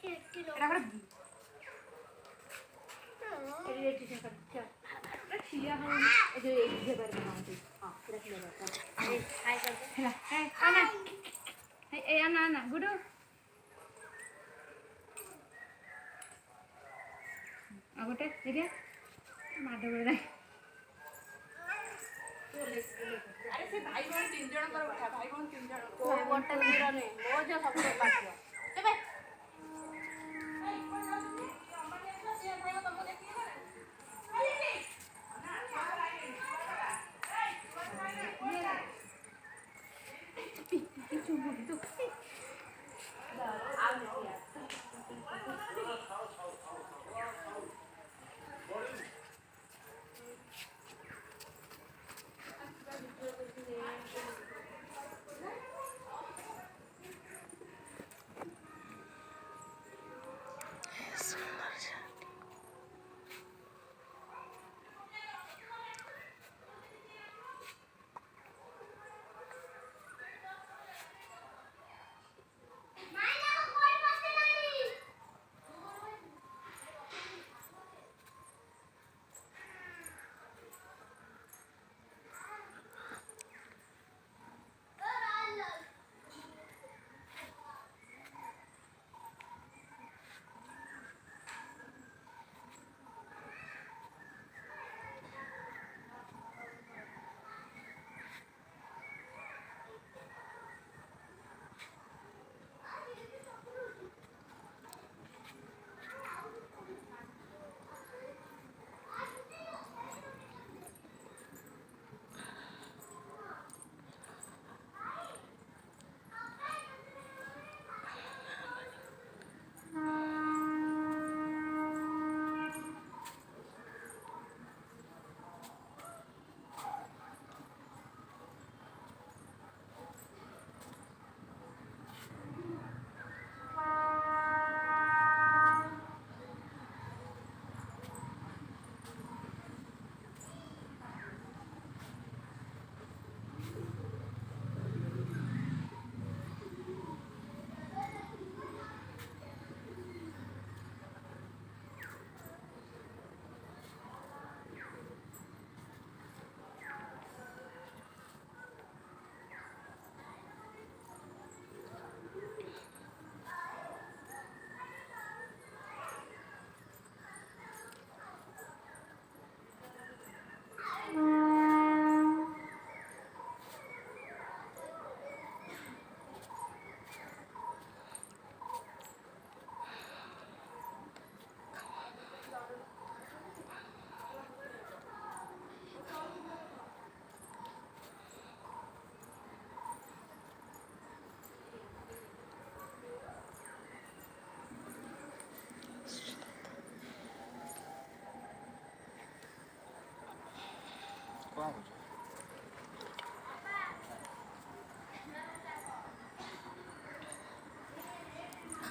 এটা করে রেজিস্ট্রেশন कर चल खिलिया हम जो एक जगह पे बनाते हां पूरा खिलिया जाता है हाय कर दे है आना ए आना आना गुडू आगोटे देखिए माडो बड़ा अरे से भाई बहन तीन जण कर उठा भाई बहन तीन जण को गोटा गिरा नहीं मोज सब बाकी चले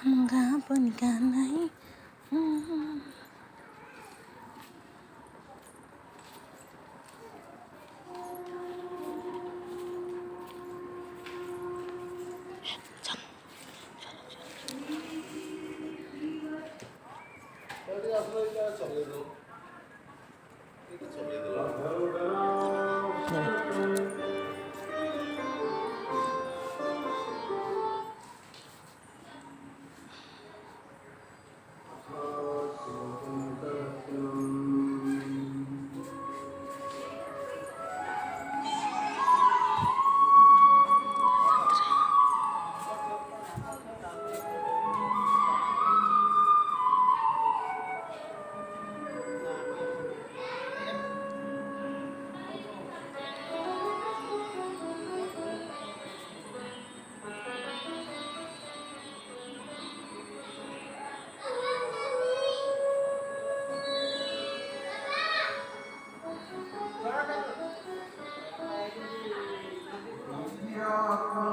Enggak pun kanai. Yeah.